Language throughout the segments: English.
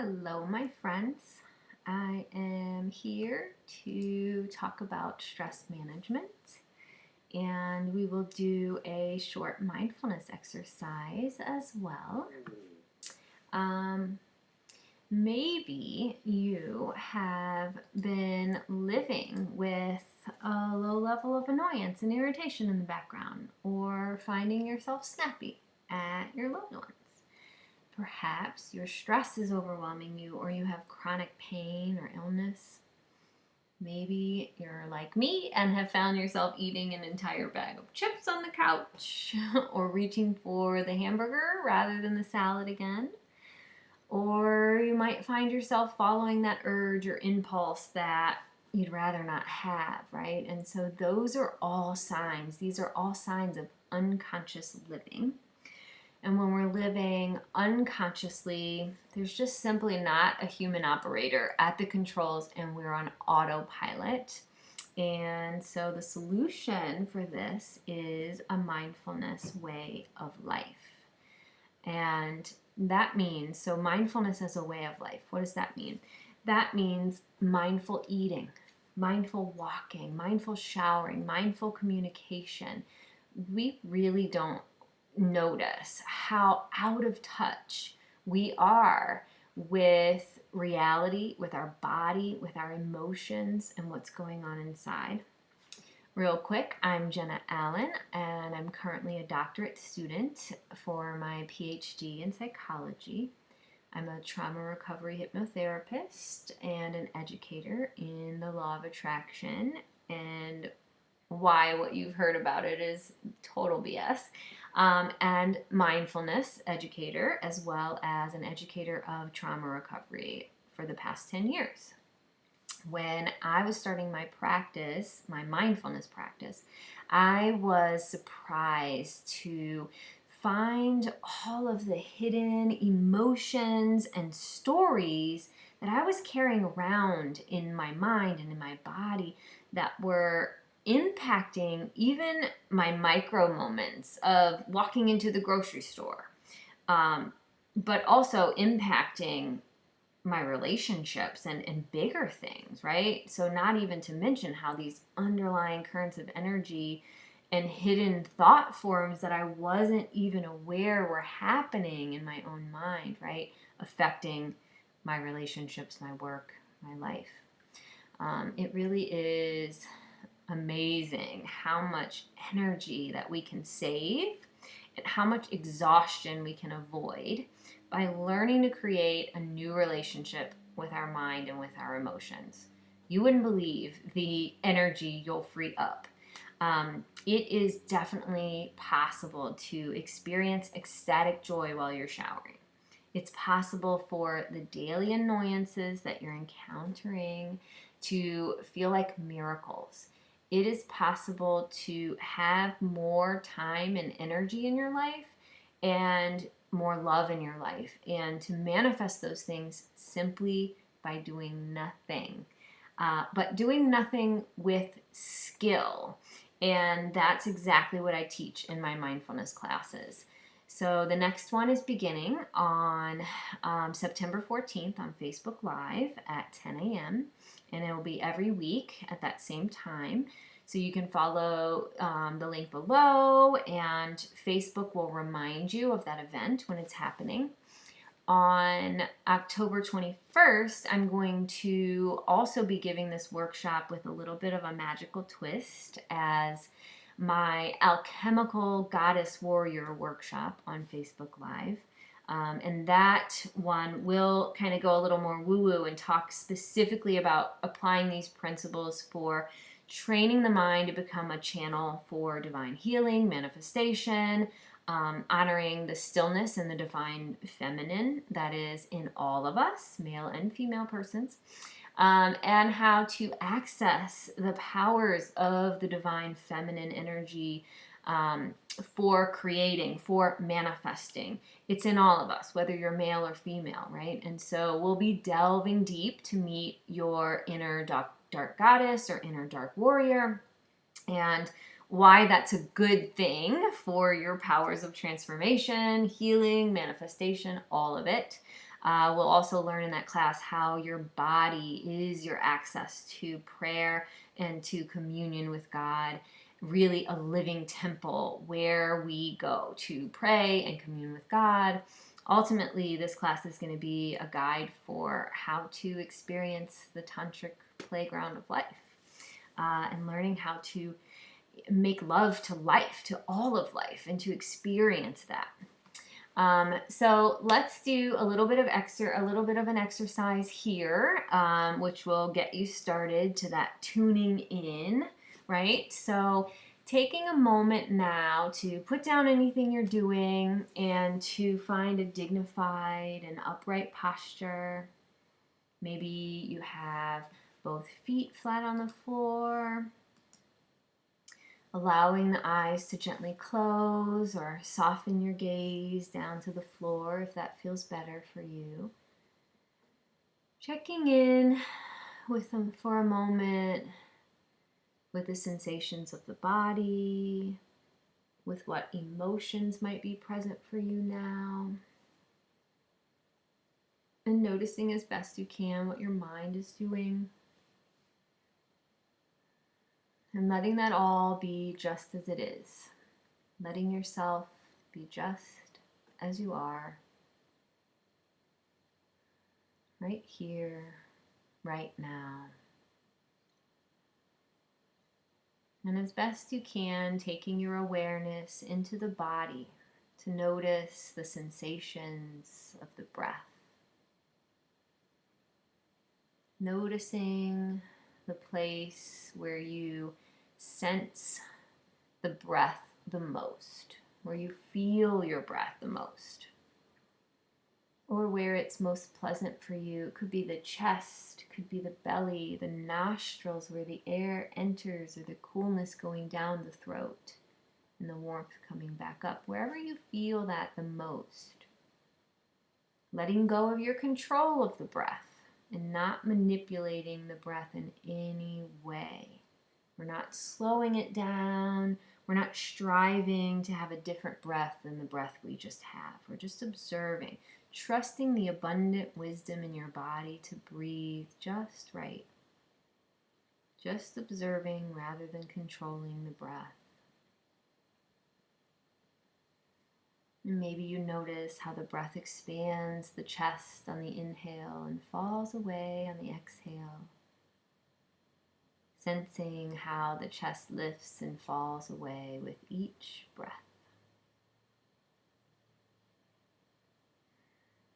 Hello, my friends. I am here to talk about stress management, and we will do a short mindfulness exercise as well. Um, Maybe you have been living with a low level of annoyance and irritation in the background, or finding yourself snappy at your loved ones. Perhaps your stress is overwhelming you, or you have chronic pain or illness. Maybe you're like me and have found yourself eating an entire bag of chips on the couch or reaching for the hamburger rather than the salad again. Or you might find yourself following that urge or impulse that you'd rather not have, right? And so those are all signs. These are all signs of unconscious living. And when we're living unconsciously, there's just simply not a human operator at the controls and we're on autopilot. And so the solution for this is a mindfulness way of life. And that means, so mindfulness as a way of life, what does that mean? That means mindful eating, mindful walking, mindful showering, mindful communication. We really don't notice how out of touch we are with reality, with our body, with our emotions, and what's going on inside. Real quick, I'm Jenna Allen, and I'm currently a doctorate student for my PhD in psychology. I'm a trauma recovery hypnotherapist and an educator in the law of attraction, and why what you've heard about it is total BS. And mindfulness educator, as well as an educator of trauma recovery for the past 10 years. When I was starting my practice, my mindfulness practice, I was surprised to find all of the hidden emotions and stories that I was carrying around in my mind and in my body that were impacting even my micro moments of walking into the grocery store, but also impacting my relationships and bigger things, right? So, not even to mention how these underlying currents of energy and hidden thought forms that I wasn't even aware were happening in my own mind, right? Affecting my relationships, my work, my life. It really is amazing how much energy that we can save and how much exhaustion we can avoid by learning to create a new relationship with our mind and with our emotions. You wouldn't believe the energy you'll free up. It is definitely possible to experience ecstatic joy while you're showering. It's possible for the daily annoyances that you're encountering to feel like miracles. It is possible to have more time and energy in your life and more love in your life, and to manifest those things simply by doing nothing. But doing nothing with skill. And that's exactly what I teach in my mindfulness classes. So the next one is beginning on September 14th on Facebook Live at 10 a.m. And it will be every week at that same time. So you can follow the link below, and Facebook will remind you of that event when it's happening. On October 21st, I'm going to also be giving this workshop with a little bit of a magical twist as my alchemical goddess warrior workshop on Facebook Live. And that one will kind of go a little more woo-woo and talk specifically about applying these principles for training the mind to become a channel for divine healing, manifestation, honoring the stillness and the divine feminine that is in all of us, male and female persons, and how to access the powers of the divine feminine energy for creating, for manifesting. It's in all of us, whether you're male or female, right? And so we'll be delving deep to meet your inner dark goddess or inner dark warrior, and why that's a good thing for your powers of transformation, healing, manifestation, all of it. We'll also learn in that class how your body is your access to prayer and to communion with God, really a living temple where we go to pray and commune with God. Ultimately, this class is going to be a guide for how to experience the tantric playground of life, and learning how to make love to life, to all of life, and to experience that. So let's do a little bit of an exercise here, which will get you started to that tuning in, right? So taking a moment now to put down anything you're doing and to find a dignified and upright posture. Maybe you have both feet flat on the floor, allowing the eyes to gently close or soften your gaze down to the floor if that feels better for you. Checking in with them for a moment with the sensations of the body, with what emotions might be present for you now, and noticing as best you can what your mind is doing. And letting that all be just as it is. Letting yourself be just as you are, right here, right now. And as best you can, taking your awareness into the body to notice the sensations of the breath. Noticing the place where you sense the breath the most, where you feel your breath the most, or where it's most pleasant for you. It could be the chest, could be the belly, the nostrils where the air enters, or the coolness going down the throat and the warmth coming back up, wherever you feel that the most. Letting go of your control of the breath and not manipulating the breath in any way. We're not slowing it down. We're not striving to have a different breath than the breath we just have. We're just observing, trusting the abundant wisdom in your body to breathe just right. Just observing rather than controlling the breath. And maybe you notice how the breath expands the chest on the inhale and falls away on the exhale. Sensing how the chest lifts and falls away with each breath.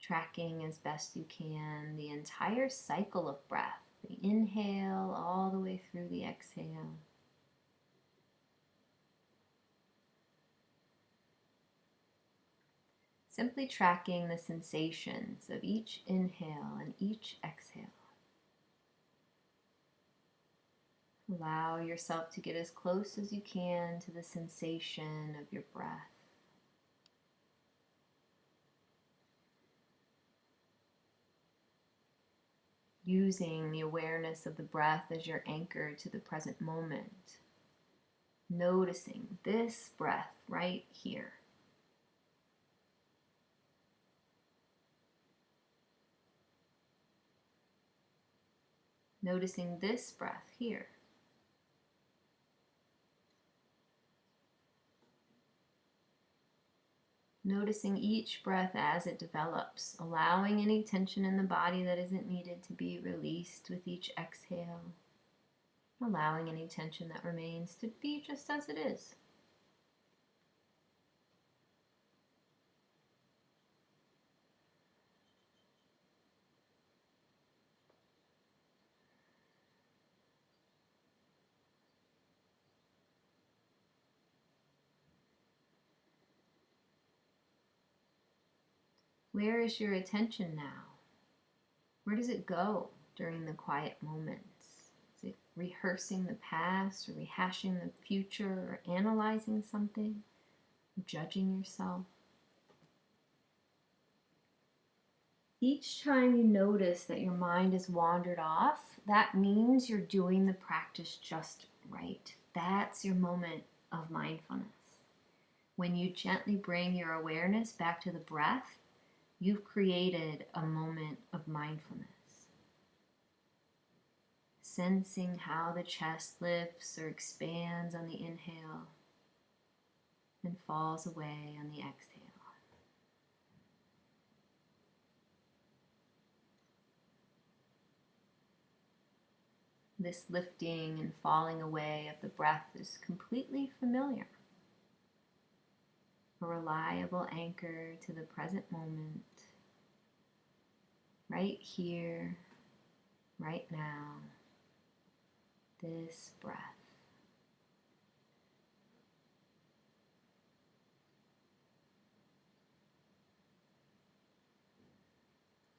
Tracking as best you can the entire cycle of breath, the inhale all the way through the exhale. Simply tracking the sensations of each inhale and each exhale. Allow yourself to get as close as you can to the sensation of your breath. Using the awareness of the breath as your anchor to the present moment. Noticing this breath right here. Noticing this breath here. Noticing each breath as it develops, allowing any tension in the body that isn't needed to be released with each exhale. Allowing any tension that remains to be just as it is. Where is your attention now? Where does it go during the quiet moments? Is it rehearsing the past or rehashing the future or analyzing something? Or judging yourself? Each time you notice that your mind has wandered off, that means you're doing the practice just right. That's your moment of mindfulness. When you gently bring your awareness back to the breath, you've created a moment of mindfulness. Sensing how the chest lifts or expands on the inhale and falls away on the exhale. This lifting and falling away of the breath is completely familiar. A reliable anchor to the present moment, right here, right now, this breath.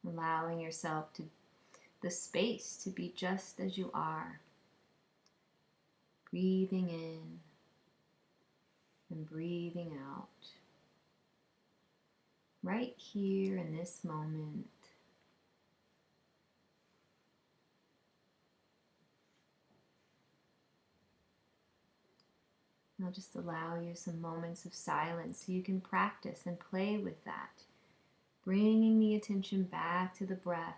Allowing yourself to the space to be just as you are. Breathing in and breathing out. Right here in this moment. I'll just allow you some moments of silence so you can practice and play with that. Bringing the attention back to the breath.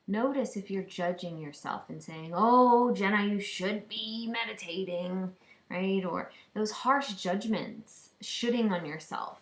Notice if you're judging yourself and saying, oh, Jenna, you should be meditating, right? Or those harsh judgments, shooting on yourself,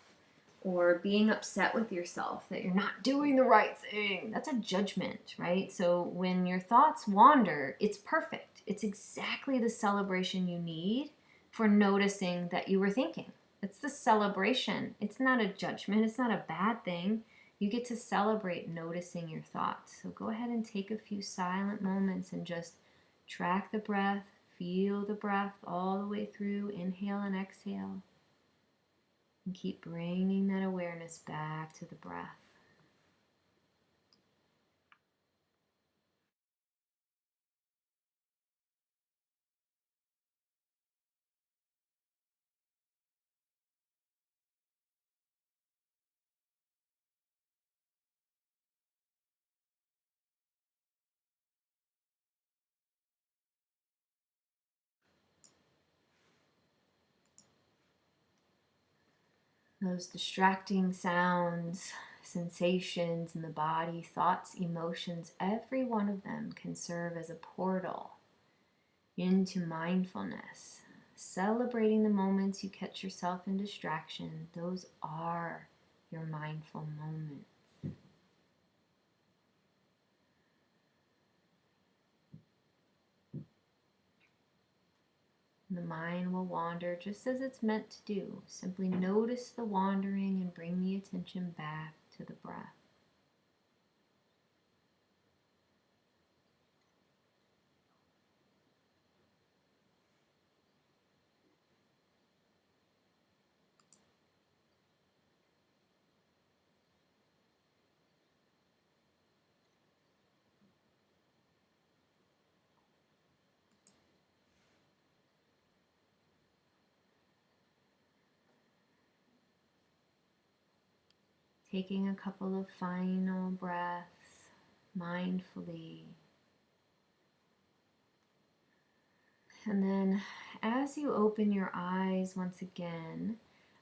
or being upset with yourself that you're not doing the right thing. That's a judgment, right? So when your thoughts wander, it's perfect. It's exactly the celebration you need for noticing that you were thinking. It's the celebration. It's not a judgment. It's not a bad thing. You get to celebrate noticing your thoughts. So go ahead and take a few silent moments and just track the breath, feel the breath all the way through, inhale and exhale. And keep bringing that awareness back to the breath. Those distracting sounds, sensations in the body, thoughts, emotions, every one of them can serve as a portal into mindfulness. Celebrating the moments you catch yourself in distraction, those are your mindful moments. The mind will wander just as it's meant to do. Simply notice the wandering and bring the attention back to the breath. Taking a couple of final breaths mindfully. And then as you open your eyes once again,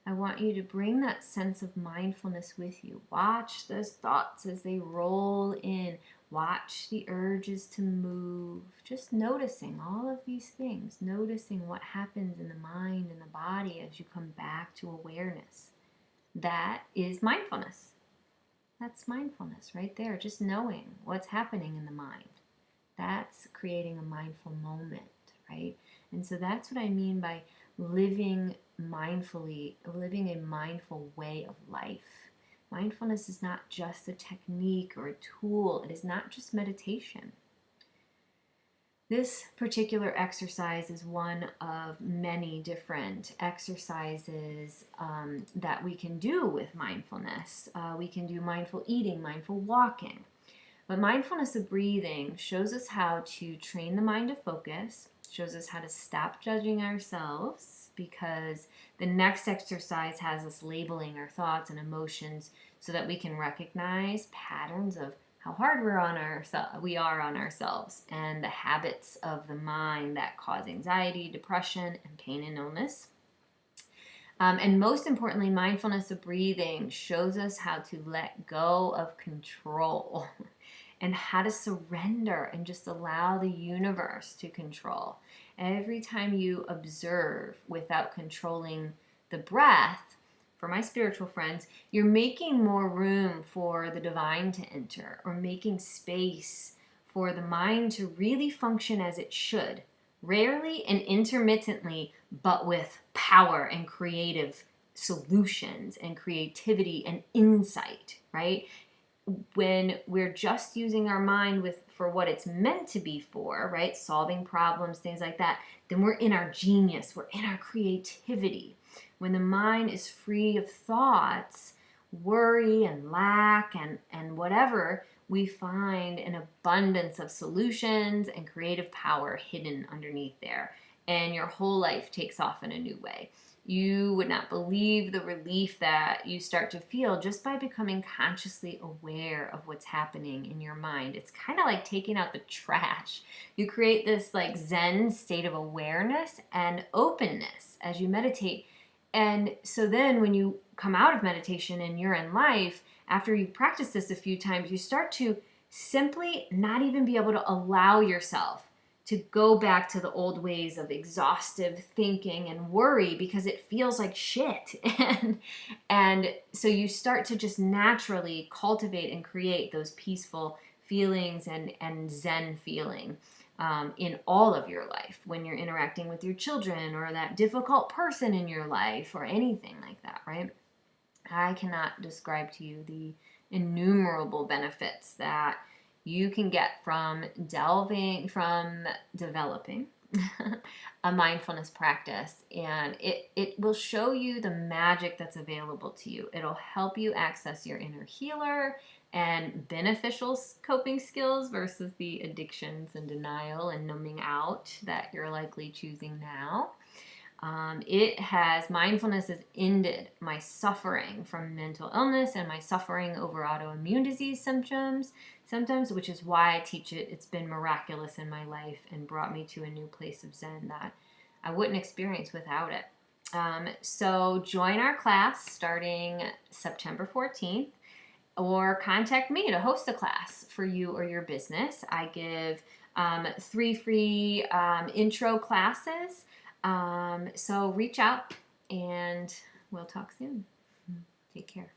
I want you to bring that sense of mindfulness with you. Watch those thoughts as they roll in. Watch the urges to move. Just noticing all of these things. Noticing what happens in the mind and the body as you come back to awareness. That is mindfulness. That's mindfulness right there. Just knowing what's happening in the mind. That's creating a mindful moment, right? And so that's what I mean by living mindfully, living a mindful way of life. Mindfulness is not just a technique or a tool. It is not just meditation. This particular exercise is one of many different exercises that we can do with mindfulness. We can do mindful eating, mindful walking. But mindfulness of breathing shows us how to train the mind to focus, shows us how to stop judging ourselves, because the next exercise has us labeling our thoughts and emotions so that we can recognize patterns of how hard we are on ourselves and the habits of the mind that cause anxiety, depression, and pain and illness. And most importantly, mindfulness of breathing shows us how to let go of control and how to surrender and just allow the universe to control. Every time you observe without controlling the breath, for my spiritual friends, you're making more room for the divine to enter, or making space for the mind to really function as it should, rarely and intermittently, but with power and creative solutions and creativity and insight, right? When we're just using our mind for what it's meant to be for, right? Solving problems, things like that, then we're in our genius, we're in our creativity. When the mind is free of thoughts, worry and lack and whatever, we find an abundance of solutions and creative power hidden underneath there. And your whole life takes off in a new way. You would not believe the relief that you start to feel just by becoming consciously aware of what's happening in your mind. It's kind of like taking out the trash. You create this like Zen state of awareness and openness as you meditate. And so then when you come out of meditation and you're in life, after you've practiced this a few times, you start to simply not even be able to allow yourself to go back to the old ways of exhaustive thinking and worry because it feels like shit. And so you start to just naturally cultivate and create those peaceful feelings and Zen feeling in all of your life when you're interacting with your children or that difficult person in your life or anything like that, right? I cannot describe to you the innumerable benefits that you can get from developing a mindfulness practice. And it will show you the magic that's available to you. It'll help you access your inner healer and beneficial coping skills versus the addictions and denial and numbing out that you're likely choosing now. Mindfulness has ended my suffering from mental illness and my suffering over autoimmune disease symptoms, which is why I teach it. It's been miraculous in my life and brought me to a new place of Zen that I wouldn't experience without it. So join our class starting September 14th, or contact me to host a class for you or your business. I give 3 free intro classes. So reach out and we'll talk soon. Take care.